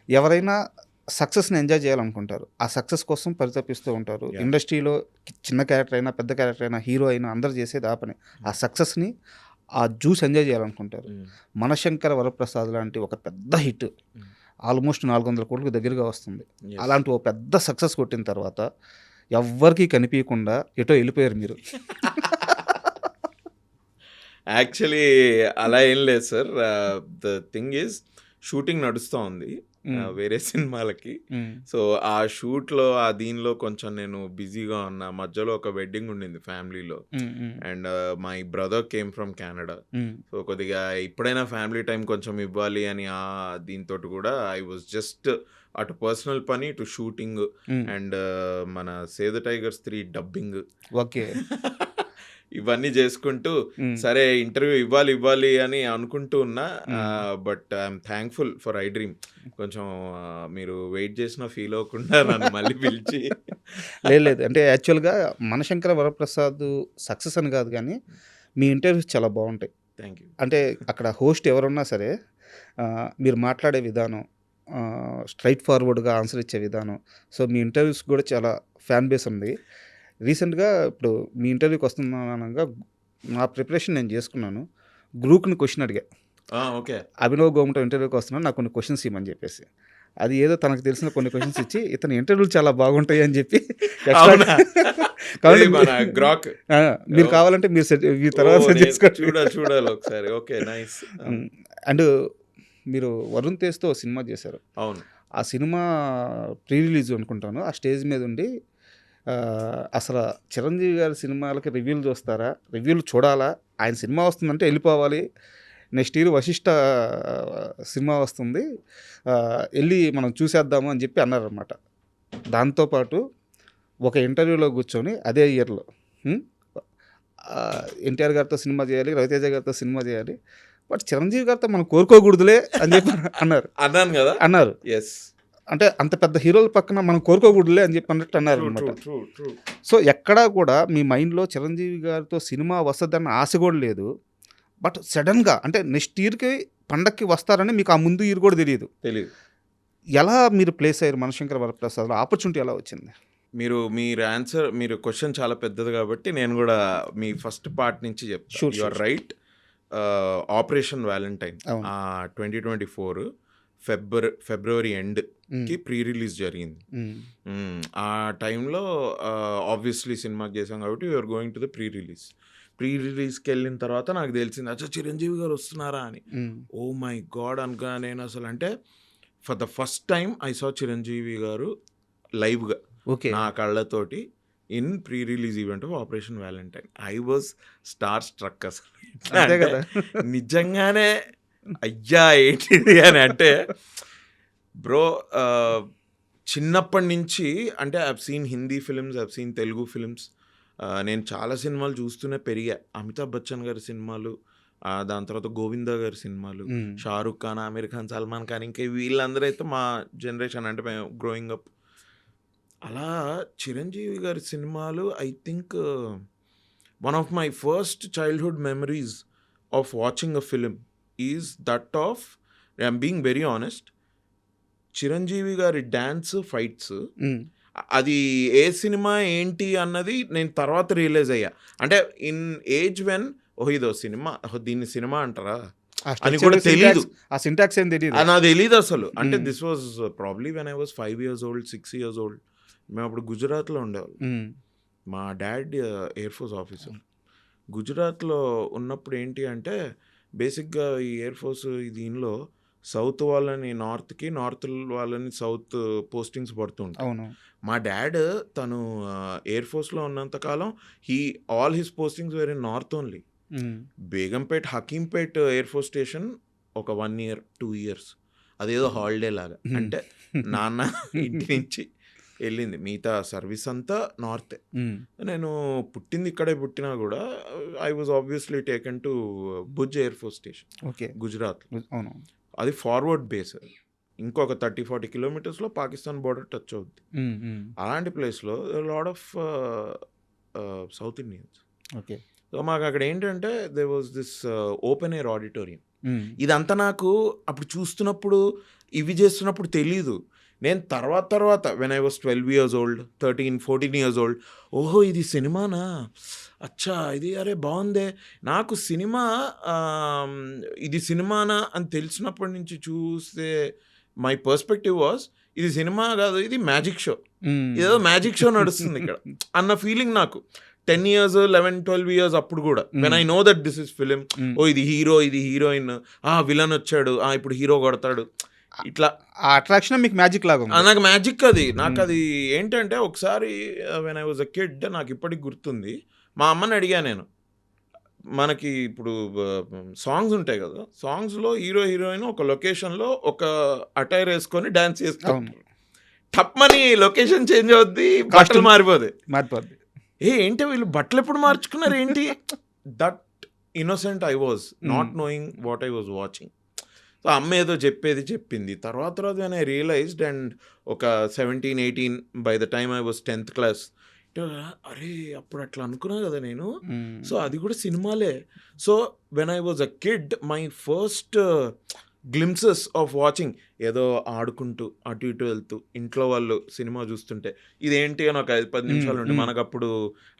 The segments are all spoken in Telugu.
ఎవరైనా సక్సెస్‌ని ఎంజాయ్ చేయాలనుకుంటారు. ఆ సక్సెస్ కోసం పరితపిస్తూ ఉంటారు. యాహ్! ఇండస్ట్రీలో చిన్న క్యారెక్టర్ అయినా, పెద్ద క్యారెక్టర్ అయినా, హీరో అయినా అందరూ చేసేది ఆ పనే. ఆ సక్సెస్‌ని, ఆ జ్యూస్ ఎంజాయ్ చేయాలనుకుంటారు. హ్మ్. 'మనశంకర వరప్రసాద్' లాంటి ఒక పెద్ద హిట్ హ్మ్. ఆల్మోస్ట్ 400 కోట్లకు దగ్గరగా వస్తుంది. యెస్. అలాంటి ఓ పెద్ద సక్సెస్ కొట్టిన తర్వాత ఎవ్వరికీ కనిపియకుండా ఎటో ఎళ్ళిపోయారు మీరు. యాక్చువల్లీ అలా ఏం లేదు sir. The thing is shooting నడుస్తా ఉంది హ్మ్. వేరే సినిమాలకి. హ్మ్. సో, ఆ షూట్‌లో దీనిలో కొంచెం నేను బిజీగా ఉన్నా. మధ్యలో ఒక వెడ్డింగ్ ఉండింది ఫ్యామిలీలో. హ్మ్. హ్మ్. And my brother came from Canada. హ్మ్. సో, కొద్దిగా ఇప్పుడైనా ఫ్యామిలీ టైం కొంచెం ఇవ్వాలి అని దీనితోటి కూడా ఐ వాస్ జస్ట్ అటు పర్సనల్ పని, ఇటు షూటింగ్ హ్మ్. అండ్ మన 'save the tigers 3' dubbing. Okay. ఇవన్నీ చేసుకుంటూ హ్మ్. సరే ఇంటర్వ్యూ ఇవ్వాలి అని అనుకుంటూ ఉన్నా. హ్మ్. But I'm thankful for I dream. కొంచెం మీరు వెయిట్ చేసినా ఫీల్ అవ్వకుండా నన్ను మళ్ళీ పిలిచి లేదు, లేదు. అంటే యాక్చువల్‌గా 'మనశంకర వరప్రసాద్' సక్సెస్ అని కాదు గానీ, మీ ఇంటర్వ్యూస్ చాలా బావుంటాయి. Thank you. అంటే అక్కడ హోస్ట్ ఎవరున్నా సరే మీరు మాట్లాడే విధానం, స్ట్రెయిట్ ఫార్వర్డ్‌గా ఆన్సర్ ఇచ్చే విధానం. సో, మీ ఇంటర్వ్యూస్ కూడా చాలా ఫ్యాన్ బేస్ ఉంది. రీసెంట్‌గా ఇప్పుడు మీ ఇంటర్వ్యూకి వస్తున్నాను అనంగా నా ప్రిపరేషన్ నేను చేసుకున్నాను. గ్రూప్‌ని క్వెషన్ అడిగా. ఓకే. అభినవ్ గోముతో ఇంటర్వ్యూకి వస్తున్నాను. నాకు కొన్ని క్వెషన్స్ ఇమ్మని చెప్పేసి. అది ఏదో తనకు తెలిసిన కొన్ని క్వెషన్స్ ఇచ్చి, ఇతని ఇంటర్వ్యూలు చాలా బాగుంటాయి అని చెప్పి ఎక్స్‌ట్రాగా అవునా? ఇది కాబట్టి మన గ్రాక్. ఆ! మీరు ఓహ్! కావాలంటే మీరు తర్వాత సెట్ నేను చేసుకోండి. చూడాలి ఒకసారి. ఓకే. నైస్. హ్మ్. అండ్ మీరు 'వరుణ్ తేజ్‌తో' సినిమా చేశారు. అవును. ఆ సినిమా ప్రీ రిలీజ్ అనుకుంటాను. ఆ స్టేజ్ మీద ఉండి అసల చిరంజీవి గారి సినిమాలకి రివ్యూలు చూస్తారా? రివ్యూలు చూడాలా? ఆయన సినిమా వస్తుందంటే ఎళ్ళిపోవాలి. నెక్స్ట్ ఇయర్ 'వశిష్ఠ' సినిమా వస్తుంది. ఎళ్లి మనం చూసేద్దాము అని చెప్పి అన్నారనమాట. దాంతో పాటు ఒక ఇంటర్వ్యూలో కూర్చొని అదే ఇయర్‌లో హ్మ్. 'ఎన్టీఆర్' గారితో సినిమా చేయాలి, 'రవితేజ' గారితో సినిమా చేయాలి. బట్ 'చిరంజీవి' గారితో మనం కోరుకోకూడదులే అని చెప్పి అన్నారు. అన్నాను గదా! అన్నారు. యెస్. అంటే అంత పెద్ద హీరోల పక్కన మనం కోరుకోకూడదులే అని చెప్పి అన్నట్టు ట్రూ. అన్నారనమాట. ట్రూ. ట్రూ. ట్రూ. సో, ఎక్కడా కూడా మీ మైండ్‌లో 'చిరంజీవి' గారితో సినిమా వస్తదన్న ఆశ కూడా లేదు. బట్ సడెన్‌గా అంటే నెక్స్ట్ ఇయర్‌కి పండక్కి వస్తారని మీకు ఆ ముందు ఇయర్ కూడా తెలీదు. తెలీదు. ఎలా మీరు ప్లేస్ అయ్యారు 'మనశంకర వరప్రసాద్‌లో'? ఆపర్చునిటీ ఎలా వచ్చింది? మీరు క్వెషన్ చాలా పెద్దది గాబట్టి, నేను గూడా మీ ఫస్ట్ పార్ట్ నుంచి జెప్తా. Sure. You sure. Are sure. Right. 'Operation Valentine' అవును. 2024 ఫిబ్రవరి హ్మ్. ఎండ్‌కి ప్రీ రిలీజ్ జరిగింది. హ్మ్. ఆ టైంలో ఆబ్వియస్లీ సినిమాకి చేసాం కాబట్టి you are going to the pre release. Pre రిలీజ్‌కెళ్ళిన తర్వాత నాకు తెలిసింది. అచ్చా! చిరంజీవి గారు వస్తున్నారా అని. హ్మ్. Oh my God! అనుకున్నా నేను అసలు. అంటే for the first time I saw Chiranjeevi garu లైవ్‌గా ఓకే. నా కళ్ళతోటి in pre release event of 'Operation Valentine.' I was star struck అసలు. ఎట్లా అంతే అంటే కదా! నిజంగానే అయ్యా! ఏంటిది అని అంటే బ్రో చిన్నప్పటి నుంచి అంటే I have seen Hindi films, I have seen Telugu films. నేను చాలా సినిమాలు చూస్తూనే పెరిగా. అమితాబ్ బచ్చన్ గారి సినిమాలు, దాని తర్వాత గోవిందా గారి సినిమాలు, హ్మ్. షారుఖ్ ఖాన్, ఆమీర్ ఖాన్, సల్మాన్ ఖాన్ ఇంకా వీళ్ళందరూ అయితే మా జనరేషన్ అంటే మేము గ్రోయింగ్ అప్. అలా చిరంజీవి గారి సినిమాలు I think one of my first childhood memories of watching a film is that of I'm being very honest. Chiranjeevi గారి డాన్స్, ఫైట్స్ హ్మ్. అది ఏ సినిమా ఏంటి అన్నది నేను తర్వాత రియలైజ్ అయ్యా. అంటే ఇన్ ఏజ్ వెన్ ఓహ్! ఇదో సినిమా. ఓహ్! దీన్ని సినిమా అంటారా? ఆ అని స్ట్రక్చర్, కూడా తెలీదు. సింటాక్స్ ఏం తెలీదు. నాకు తెలీదసలు. అంటే hmm. This was probably when I was 5 years old, 6 years old. మేమప్పుడు గుజరాత్‌లో ఉండేవాళ్ళం. హ్మ్. మా డాడ్ ఎయిర్ ఫోర్స్ ఆఫీసర్. గుజరాత్‌లో ఉన్నప్పుడు ఏంటి అంటే బేసిక్‌గా ఈ ఎయిర్ ఫోర్స్ దీనిలో సౌత్ వాళ్ళని నార్త్‌కి, నార్త్ వాళ్ళని సౌత్ పోస్టింగ్స్ పడుతూ ఉంటాయి. అవును. మా డాడ్ తను ఎయిర్ ఫోర్స్‌లో ఉన్నంత కాలం all his postings were in north only. Hmm. Begumpet, Hakimpet air force station ఒక 1 ఇయర్, 2 ఇయర్స్. అదేదో హాలిడే లాగా. హ్మ్. అంటే నాన్న ఇంటి నుంచి ఎళ్ళింది. మిగతా సర్వీస్ అంతా నార్తే. హ్మ్. నేను పుట్టింది ఇక్కడే పుట్టినా గూడా I was obviously taken to Bhuj air force station okay. గుజరాత్‌లో. అవును. అది ఫార్వర్డ్ బేస్. ఇంకొక 30, 40 కిలోమీటర్స్‌లో పాకిస్తాన్ బోర్డర్ టచ్ అవుద్ది. హ్మ్. హ్మ్. అలాంటి ప్లేస్‌లో lot of south Indians. Okay. So, మాకక్కడ ఏంటంటే there was this open air auditorium. ఇదంతా నాకు అప్పుడు చూస్తున్నప్పుడు, ఇవి చేస్తున్నప్పుడు తెలీదు. నేను తర్వాత when I was 12 years old, 13, 14 years old, ఓహో! ఇది సినిమానా? అచ్చా! ఇది అరే బావుందే! నాకు సినిమా ఇది సినిమానా అని తెలిసినప్పటి నుంచి చూస్తే మై పర్స్పెక్టివ్ వాస్ ఇది సినిమా కాదు, ఇది మ్యాజిక్ షో. ఏదో మ్యాజిక్ షో నడుస్తుంది ఇక్కడ అన్న ఫీలింగ్ నాకు 10 years, 11, 12 years అప్పుడు కూడా. When I know that this is film, ఓ ఇది హీరో, ఇది హీరోయిన్, విలన్ వచ్చాడు, ఇప్పుడు హీరో కొడతాడు, ఇట్లా ఆ అట్రాక్షన్ మీకు మ్యాజిక్ లాగా ఉంది. నాకు మ్యాజిక్ అది. నాకు అది ఏంటంటే ఒకసారి when I was a kid, నాకు ఇప్పటికి గుర్తుంది. మా అమ్మని అడిగా నేను, మనకి ఇప్పుడు సాంగ్స్ ఉంటాయి కదా, సాంగ్స్లో హీరో హీరోయిన్ ఒక లొకేషన్లో ఒక అటైర్ వేసుకొని డాన్స్ చేస్తాం, టప్మని లొకేషన్ చేంజ్ అవుద్ది, బట్టలు మారిపోద్ది. ఏంటి వీళ్ళు బట్టలు ఎప్పుడు మార్చుకున్నారు ఏంటి? That innocent I was, not knowing what I was watching. So అమ్మ ఏదో చెప్పింది. తర్వాత వెన్ ఐ రియలైజ్డ్, అండ్ ఒక 17, 18 by the time I was 10th class, అరే అప్పుడు అట్లా అనుకున్నా కదా నేను. సో అది కూడా సినిమాలే. So when I was a kid, my first glimpses of watching, ఏదో ఆడుకుంటూ అటు ఇటు వెళ్తూ ఇంట్లో వాళ్ళు సినిమా చూస్తుంటే, ఇదేంటి అని ఒక 5-10 నిమిషాలు ఉంటే, మనకు అప్పుడు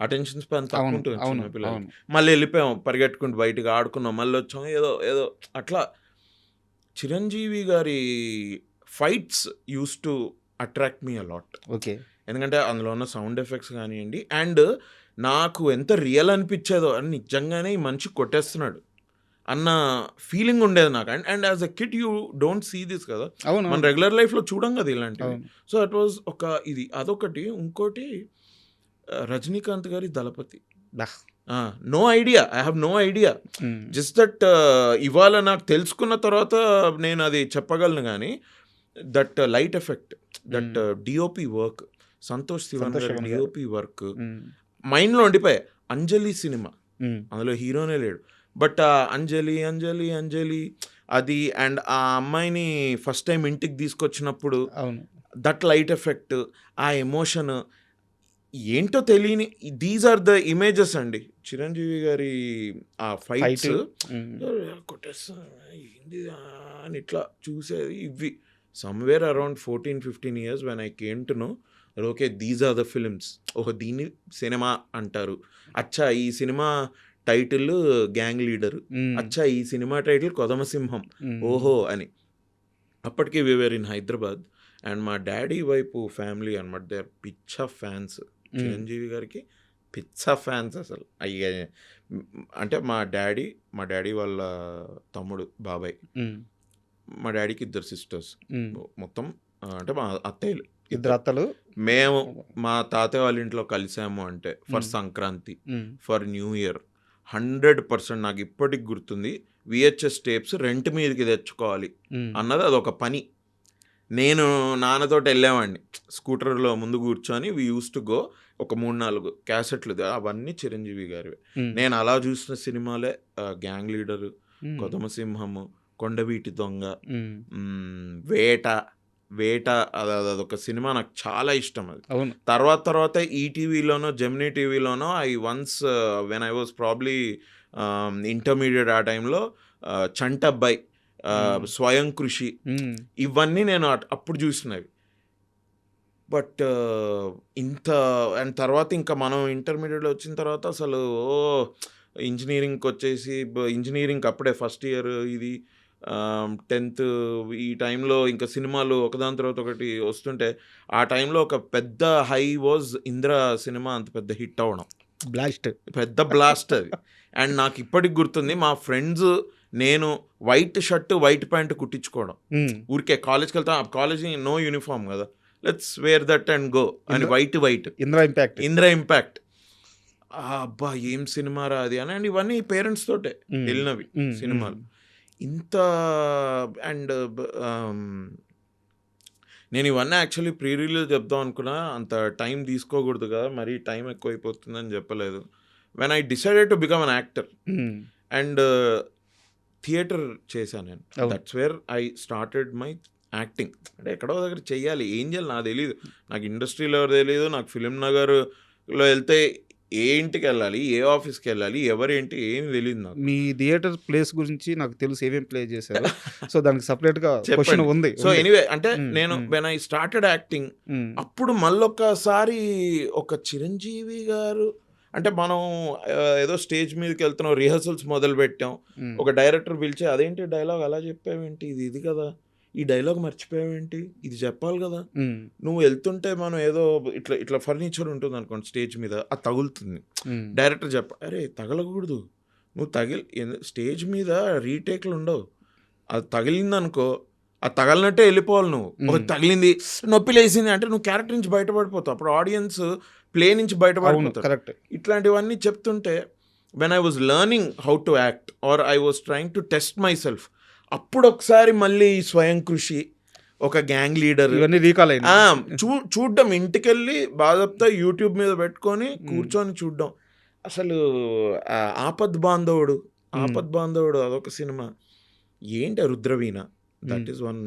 అటెన్షన్ స్పాన్ తక్కువ ఉంటుంది చిన్న పిల్లలకి. మళ్ళీ వెళ్ళిపోయాం పరిగెట్టుకుంటూ బయటకు ఆడుకున్నాం, మళ్ళీ వచ్చాం, ఏదో అట్లా. చిరంజీవి గారి fights use to attract me a lot. Okay. ఎందుకంటే అందులో ఉన్న సౌండ్ ఎఫెక్ట్స్ కానివ్వండి, అండ్ నాకు ఎంత రియల్ అనిపించేదో, అని నిజంగానే ఈ మనిషి కొట్టేస్తున్నాడు అన్న ఫీలింగ్ ఉండేది నాకు. And as a kid you don't see this కదా, మన రెగ్యులర్ లైఫ్లో చూడం కదా ఇలాంటివి. సో ఇట్ వాజ్ ఇది అదొకటి. ఇంకోటి రజనీకాంత్ గారి Thalapathi, no idea, I have no idea, just that ఇవాళ నాకు తెలుసుకున్న తర్వాత నేను అది చెప్పగలను. కానీ that light effect, that DOP work, Santosh Sivan గారి డిఓపి వర్క్ మైండ్లో ఉండిపోయాయి. అంజలి సినిమా, అందులో హీరోనే లేడు, బట్ అంజలి అది, అండ్ ఆ అమ్మాయిని ఫస్ట్ టైం ఇంటికి తీసుకొచ్చినప్పుడు దట్ లైట్ ఎఫెక్ట్, ఆ ఎమోషన్ ఏంటో తెలియని, దీస్ ఆర్ ద ఇమేజెస్ అండి చిరంజీవి గారి ఆ ఫైట్స్. కొట్టేస్తా ఏంది అని ఇట్లా చూసేది. ఇవి somewhere around 14-15 years when I came to know, okay these are the films. దీన్ని సినిమా అంటారు. అచ్చా ఈ సినిమా టైటిల్ గ్యాంగ్ లీడరు, అచ్చా ఈ సినిమా టైటిల్ కొదమసింహం, ఓహో అని. అప్పటికే వి వేర్ ఇన్ హైదరాబాద్, అండ్ మా డాడీ వైపు ఫ్యామిలీ అనమాట, దే ఆర్ పిచ్చ ఫ్యాన్స్ చిరంజీవి గారికి, పిచ్చ ఫ్యాన్స్ అసలు. అంటే మా డాడీ వాళ్ళ తమ్ముడు బాబాయ్, మా డాడీకి 2 sisters, మొత్తం అంటే మా అత్తయ్యలు 2 అత్తలు. మేము మా తాతయ్య వాళ్ళ ఇంట్లో కలిసాము అంటే for Sankranti, for new year, 100% నాకు ఇప్పటికి గుర్తుంది. VHS టేప్స్ రెంట్ మీదకి తెచ్చుకోవాలి అన్నది అదొక పని. నేను నాన్నతోటి వెళ్ళేవాడిని స్కూటర్లో ముందు కూర్చొని, వి యూస్ టు గో, ఒక 3-4 క్యాసెట్లు, అవన్నీ చిరంజీవి గారివి. నేను అలా చూసిన సినిమాలే గ్యాంగ్ లీడరు, కొదమసింహము, కొండవీటి దొంగ, వేట అదొక సినిమా నాకు చాలా ఇష్టం. అది తర్వాత ఈటీవీలోనో జెమినీ టీవీలోనో I once when I was probably intermediate ఆ టైంలో చంటబ్బాయి, స్వయం కృషి, ఇవన్నీ నేను అప్పుడు చూసినవి. బట్ అండ్ తర్వాత ఇంకా మనం ఇంటర్మీడియట్లో వచ్చిన తర్వాత అసలు ఇంజనీరింగ్కి వచ్చేసి, ఇంజనీరింగ్ అప్పుడే ఫస్ట్ ఇయర్, ఇది 10th, ఈ టైంలో ఇంకా సినిమాలు ఒకదాని తర్వాత ఒకటి వస్తుంటే, ఆ టైంలో ఒక పెద్ద హై వాజ్ ఇంద్ర సినిమా, అంత పెద్ద హిట్ అవ్వడం, పెద్ద బ్లాస్ట్ అది. అండ్ నాకు ఇప్పటికి గుర్తుంది, మా ఫ్రెండ్స్ నేను వైట్ షర్ట్ వైట్ ప్యాంట్ కుట్టించుకోవడం, ఊరికే కాలేజ్కి వెళ్తాం, కాలేజ్ నో యూనిఫామ్ కదా, let's wear that and go అని, వైట్ ఇంద్ర ఇంపాక్ట్. అబ్బా ఏం సినిమా రా అది అని. అండ్ ఇవన్నీ పేరెంట్స్ తోటే వెళ్ళినవి సినిమాలు. ఇంత అండ్ నేను ఇవన్నీ యాక్చువల్లీ ప్రీ రిలీజ్ చెప్దాం అనుకున్నా, అంత టైం తీసుకోకూడదు కదా, మరీ టైం ఎక్కువైపోతుందని చెప్పలేదు. When I decided to become an actor and theatre చేశాను నేను, that's where I started my acting. అంటే ఎక్కడో దగ్గర చెయ్యాలి, ఏం చేయాలి నాకు తెలియదు, నాకు ఇండస్ట్రీలో ఎవరు తెలియదు, నాకు ఫిలిం నగర్లో వెళ్తే ఏ ఇంటికెళ్ళాలి, ఏ ఆఫీస్‌కెళ్ళాలి, ఎవరేంటి ఏమి తెలీదు నాకు. మీ థియేటర్ ప్లేస్ గురించి నాకు తెలుసు ఏమేం ప్లే చేశారు. సో, దానికి సెపరేట్‌గా క్వెషన్ చెప్పండి. ఉంది. సో, ఎనీవే అంటే హ్మ్. నేను హ్మ్. వెన్ ఐ స్టార్టెడ్ యాక్టింగ్ హ్మ్. అప్పుడు మళ్ళొక్కసారి ఒక చిరంజీవి గారు అంటే మనం ఏదో స్టేజ్ మీదకెళ్తున్నాం, రిహర్సల్స్ మొదలుపెట్టాం. హ్మ్. ఒక డైరెక్టర్ పిలిచి అదేంటి డైలాగ్ అలా చెప్పావేంటి? ఇది కదా! ఈ డైలాగ్ మర్చిపోయావేంటి? ఇది చెప్పాలి కదా! హ్మ్. నువ్వు ఎళ్తుంటే మనం ఏదో ఇట్లా ఫర్నిచర్ ఉంటుందనుకోండి స్టేజ్ మీద అది తగులుతుంది. హ్మ్. డైరెక్టర్ అరే తగలకూడదు. నువ్వు స్టేజ్ మీద రీటేక్‌లుండవు. అది తగిలిందనుకో, అది తగలనట్టే ఎళ్ళిపోవాలి నువ్వు. హ్మ్. తగిలింది, నొప్పి లేసింది అంటే నువ్వు క్యారెక్టర్ నుంచి బయటపడిపోతావు. అప్పుడు ఆడియన్స్ ప్లే నుంచి అవును. బయటపడిపోతారు. కరెక్ట్. ఇట్లాంటివన్నీ చెప్తుంటే when I was learning how to act or I was trying to test myself అప్పుడొకసారి మళ్ళీ స్వయం కృషి, ఒక గ్యాంగ్ లీడర్ ఇవన్నీ రీకాల్ ఆ! అయినాయి. చూడ్డం ఇంటికెళ్ళి బాధప్తా యూట్యూబ్ మీద పెట్టుకొని హ్మ్. కూర్చొని చూడ్డం. అసలు 'ఆపద్ బాంధవుడు', హ్మ్. 'ఆపద్ బాంధవుడు' అదొక సినిమా. ఏంటి ఆ 'రుద్రవీణ' దట్ హ్మ్. Is one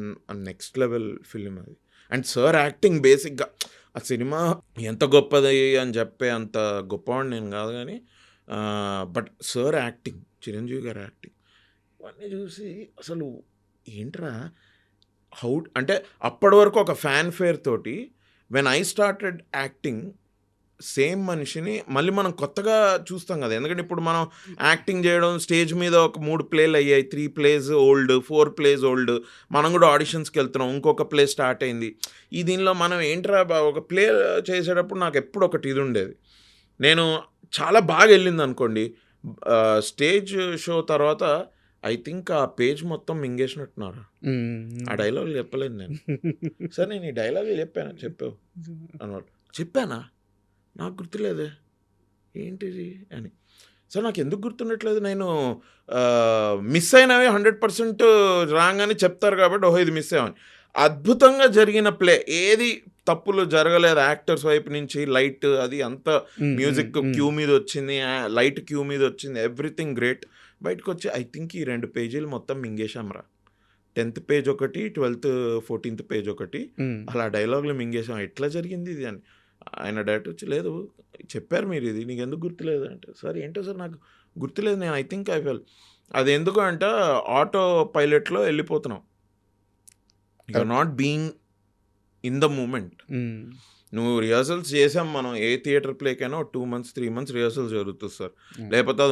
next level film అది. అండ్ సార్ యాక్టింగ్ బేసిక్‌గా ఆ సినిమా ఎంత గొప్పది అని చెప్పే అంత గొప్పవాడిని నేను కాదు గానీ బట్ సార్ యాక్టింగ్, చిరంజీవి గారి యాక్టింగ్ ఇవన్నీ చూసి అసలు ఏంట్రా అంటే అప్పటి వరకు ఒక ఫ్యాన్ ఫేర్ తోటి when I started acting same మనిషిని మళ్ళీ మనం కొత్తగా చూస్తాం కదా! ఎందుకంటే ఇప్పుడు మనం యాక్టింగ్ చేయడం స్టేజ్ మీద ఒక 3 ప్లేలు అయ్యాయి. 3 ప్లేస్ ఓల్డ్, 4 ప్లేస్ ఓల్డ్. మనం కూడా ఆడిషన్స్‌కెళ్తున్నాం. ఇంకొక ప్లే స్టార్ట్ అయింది. దీనిలో మనం ఏంట్రా ఒక ప్లే చేసేటప్పుడు నాకు ఎప్పుడు ఒకటి ఇది ఉండేది. నేను చాలా బాగా ఎళ్ళిందనుకోండి. స్టేజ్ షో తర్వాత ఐ థింక్ ఆ పేజ్ మొత్తం మింగేసినట్టున్నారు. ఆ హ్మ్. డైలాగులు చెప్పలేదు నేను. సార్ నేను ఈ డైలాగులు చెప్పాను. చెప్పావు అన్నవాళ్ళు. చెప్పానా? నాకు గుర్తులేదే. ఏంటిది అని. సార్ నాకెందుకు గుర్తుండట్లేదు. నేను మిస్ అయినవి 100% రాంగని చెప్తారు కాబట్టి, ఓహో! ఇది మిస్ అయ్యామని. అద్భుతంగా జరిగిన ప్లే. ఏది తప్పులు జరగలేదు యాక్టర్స్ వైపు నుంచి. లైట్ అది అంతా హ్మ్. హ్మ్. Music hmm. క్యూ మీదొచ్చింది. లైట్ క్యూ మీదొచ్చింది. Everything great. బయటకొచ్చి ఐ థింక్ ఈ 2 పేజీలు మొత్తం మింగేశాంరా. 10థ్ పేజ్ ఒకటి, 12థ్, 14థ్ పేజ్ ఒకటి. హ్మ్. అలా డైలాగులు మింగేసాం. ఎట్లా జరిగింది ఇది అని. ఆయన డైరెక్టర్ వచ్చి, లేదు చెప్పారు మీరు ఇది. నీకెందుకు గుర్తులేదు అంటే, సార్ ఏంటో సార్ నాకు గుర్తులేదు. నేను ఐ థింక్ ఐ ఫెల్ అది ఎందుకు అంట ఆటో పైలట్‌లో ఎళ్ళిపోతున్నాం. You are correct. Not being in the moment. Hmm. నువ్వు రిహర్సల్స్ చేసాం మనం. ఏ థియేటర్ ప్లేకైనా 2 మంత్స్, 3 మంత్స్ రిహర్సల్స్ జరుగుతుంది సార్. హ్మ్. లేకపోతే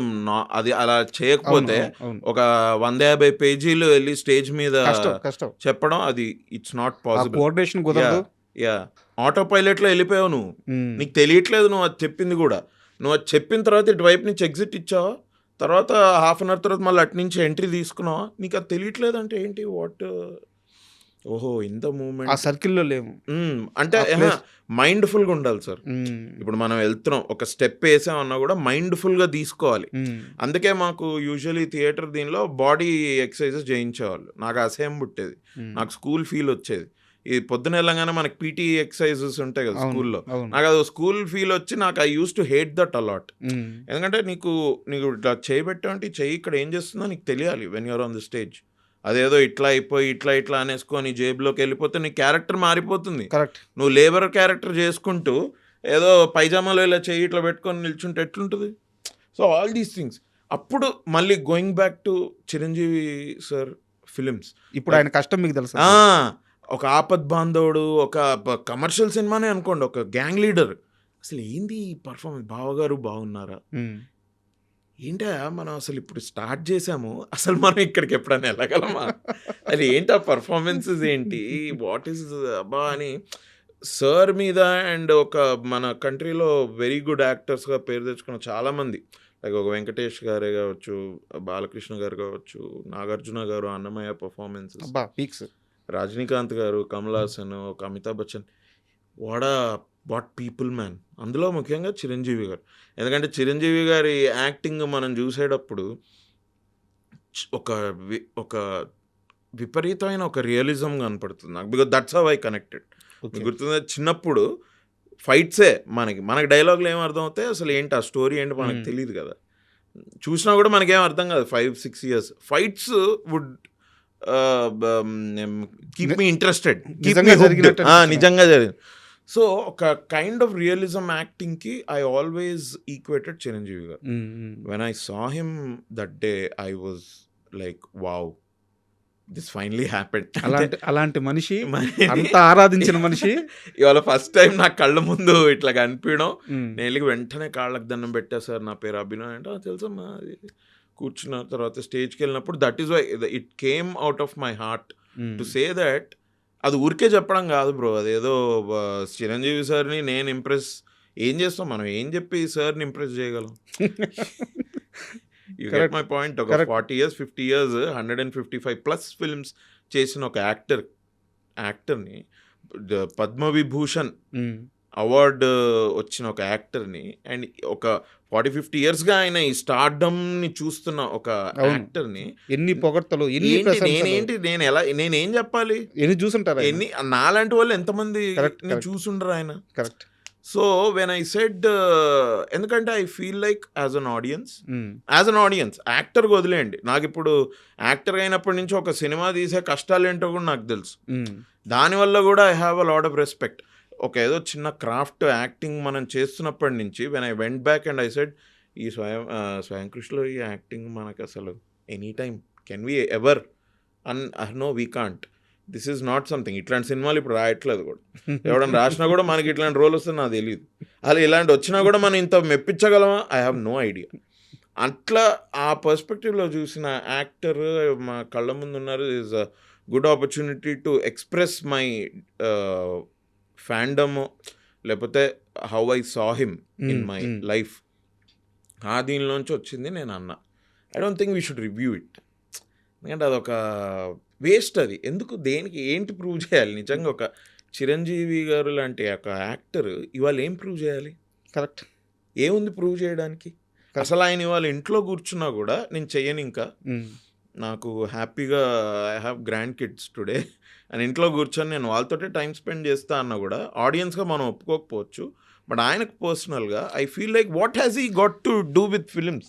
అది అలా అవును. చేయకపోతే అవును. అవును. ఒక 150 పేజీలు ఎళ్లి స్టేజ్ మీద కష్టం. కష్టం. చెప్పడం అది ఇట్స్ నాట్ ఆ పాసిబుల్. Coordination yeah! కుదరదు. యాహ్! ఆటో పైలట్‌లో ఎళ్ళిపోయావు నువ్వు. హ్మ్. నీకు తెలియట్లేదు నువ్వు అది చెప్పింది గూడా. నువ్వు అది చెప్పిన తర్వాత ఇటువైపు నుంచి ఎగ్జిట్ ఇచ్చావా? తర్వాత హాఫ్ అన్ అవర్ తర్వాత మళ్ళీ అటు నుంచి ఎంట్రీ తీసుకున్నావా? నీకు అది తెలియట్లేదంటే ఏంటి? ఓహో! ఇన్ ద ఆ మూమెంట్. సర్కిల్‌లో లేము. అంటే ఆ ప్లేస్ మైండ్‌ఫుల్‌గా ఉండాలి సార్. హ్మ్. ఇప్పుడు మనం వెళ్తున్నాం. ఒక స్టెప్ ఏసామన్నా గూడా మైండ్‌ఫుల్‌గా తీసుకోవాలి. హ్మ్. అందుకే మాకు యూజువల్లీ థియేటర్ దీనిలో బాడీ ఎక్సర్‌సైజెస్ చేయించేవాళ్ళు. నాకు అసహ్యం పుట్టేది. హ్మ్. నాకు స్కూల్ ఫీల్ వచ్చేది. ఈ పొద్దున వెళ్ళంగానే మనకి పీటీ ఎక్సర్‌సైజెస్ ఉంటాయి కదా! అవును. స్కూల్‌లో. అవును. నాకు అది స్కూల్ ఫీల్ వచ్చి నాకు I used to hate that a lot. హ్మ్. ఎందుకంటే నీకు ఇట్లా చేయి పెట్టావంటే ఈ చెయ్యి ఇక్కడ ఏం చేస్తుందో నీకు తెలియాలి when you are on the stage. అదేదో ఇట్లా అయిపోయి ఇట్లా అనేసుకొని జేబులోకి వెళ్ళిపోతే నీ క్యారెక్టర్ మారిపోతుంది. కరెక్ట్. నువ్వు లేబర్ క్యారెక్టర్ చేసుకుంటూ ఏదో పైజామాలో ఇలా చెయ్యి ఇట్లా పెట్టుకొని నిల్చుంటే ఎట్లుంటది? So, all these things. అప్పుడు మళ్ళీ going back to Chiranjeevi sir films. ఇప్పుడు లైక్ ఆయన కష్టం మీకు ఆ! తెలుసప్పుడు. ఒక 'ఆపద్ బాంధవుడు' ఒక కమర్షియల్ సినిమానే అనుకోండి. ఒక గ్యాంగ్ లీడర్. అసలు ఏంది ఈ పెర్ఫార్మన్స్? బావగారు బాగున్నారా? హ్మ్. ఏంటయ్యా మనం అసలు ఇప్పుడు స్టార్ట్ చేసాము. అసలు మనం ఇక్కడికి ఎప్పుడైనా ఎళ్ళగలమా? అది ఏంటి ఆ పెర్ఫార్మన్సెస్ ఏంటి? వాట్ ఈస్ అబ్బా! అని సార్ మీద అండ్ ఒక మన కంట్రీలో వెరీ గుడ్ యాక్టర్స్‌గా పేరు తెచ్చుకున్న చాలామంది లైక్ ఒక వెంకటేష్ గారే కావచ్చు, బాలకృష్ణ గారు కావచ్చు, నాగార్జున గారు 'అన్నమయ్య' పెర్ఫార్మన్సెస్, అబ్బా! పీక్స్. రజనీకాంత్ గారు, కమల్ హాసన్, ఒక అమితాబ్ బచ్చన్. వాట్ ఆ వాట్ పీపుల్ మ్యాన్. అందులో ముఖ్యంగా చిరంజీవి గారు. ఎందుకంటే చిరంజీవి గారి యాక్టింగ్ మనం చూసేటప్పుడు ఒక విపరీతమైన ఒక రియలిజం కనపడుతుంది నాకు. Because that's how I connected. మీకు ఓకే. గుర్తుందా చిన్నప్పుడు ఫైట్సే మనకి డైలాగులు ఏం అర్థం అవుతాయి? అసలు ఏంటి ఆ స్టోరీ ఏంటో మనకు హ్మ్. తెలీదు కదా! చూసినా కూడా మనకేం అర్థం కాదు 5, 6 ఇయర్స్. ఫైట్స్ వుడ్ ఆహ్, బ్ కీప్ ని మీ ఇంట్రెస్టెడ్. కీప్ మీ నిజంగా హుక్డ్. జరిగినట్టు అనిపించినాయి. నిజంగా జరిగింది. సో ఒక కైండ్ ఆఫ్ రియలిజం యాక్టింగ్కి ఐ ఆల్వేస్ ఈక్వేటెడ్ చిరంజీవి గారు. When I saw him that day I was like wow, this finally happened. అలాంటి మనిషి, అంత ఆరాధించిన మనిషి ఇవాళ ఫస్ట్ టైం నా కళ్ళ ముందు ఇట్లా కనిపించడం, నేను వెళ్ళి వెంటనే కాళ్ళకి దండం పెట్టా, సార్ నా పేరు అభినవ్ అంటే తెలుసమ్మా. కూర్చున్న తర్వాత స్టేజ్కి వెళ్ళినప్పుడు that is why it came out of my heart to say that. అది ఊరికే చెప్పడం కాదు బ్రో, అదేదో చిరంజీవి సార్ని నేను ఇంప్రెస్ ఏం చేస్తాం, మనం ఏం చెప్పి సార్ని ఇంప్రెస్ చేయగలం? You get my point. ఒక 40 years 50 years 155+ ఫిల్మ్స్ చేసిన ఒక యాక్టర్ని, పద్మవిభూషణ్ అవార్డు వచ్చిన ఒక యాక్టర్ని, అండ్ ఒక 40-50 yearsగా ఆయన ఈ స్టార్డమ్ని చూస్తున్న ఒక యాక్టర్ని ఎన్ని పొగడ్తలు, నేనేం చెప్పాలి? ఎన్ని చూసుంటారు, ఎన్ని నాలాంటి వాళ్ళు ఎంతమంది చూసుండరు ఆయన. Correct. So when I said, ఎందుకంటే I feel like as an audience యాక్టర్కి వదిలేయండి, నాకు ఇప్పుడు యాక్టర్ అయినప్పటి నుంచి ఒక సినిమా తీసే కష్టాలు ఏంటో కూడా నాకు తెలుసు. దానివల్ల కూడా I have a lot of respect. ఒక ఏదో చిన్న క్రాఫ్ట్ యాక్టింగ్ మనం చేస్తున్నప్పటి నుంచి when I went back and I said, ఈ స్వయం కృషిలో ఈ యాక్టింగ్ మనకు అసలు any time can we ever know we can't, this is not something. ఇట్లాంటి సినిమాలు ఇప్పుడు రాయట్లేదు కూడా, ఎవడన్నా రాసినా కూడా మనకి ఇట్లాంటి రోల్ వస్తే నాకు తెలియదు. అలా ఇలాంటి వచ్చినా కూడా మనం ఇంత మెప్పించగలమా? I have no idea. అట్లా ఆ పర్స్పెక్టివ్లో చూసిన యాక్టర్ మా కళ్ళ ముందు ఉన్నారు. Is a good opportunity to express my fandom, లేకపోతే how I saw him in my life. ఆ దీనిలోంచి వచ్చింది నేను అన్నా, I don't think we should review it. ఎందుకంటే అదొక వేస్ట్. అది ఎందుకు, దేనికి, ఏంటి ప్రూవ్ చేయాలి? నిజంగా ఒక చిరంజీవి గారు లాంటి ఒక యాక్టర్ ఇవాళ ఏం ప్రూవ్ చేయాలి? కరెక్ట్. ఏముంది ప్రూవ్ చేయడానికి? అసలు ఆయన ఇవాళ ఇంట్లో కూర్చున్నా కూడా నేను చెయ్యను, ఇంకా నాకు హ్యాపీగా I have grand kids today అని ఇంట్లో కూర్చొని నేను వాళ్ళతోటే టైం స్పెండ్ చేస్తా అన్నా కూడా ఆడియన్స్గా మనం ఒప్పుకోకపోవచ్చు, బట్ ఆయనకు పర్సనల్గా I feel like what has he got to do with films?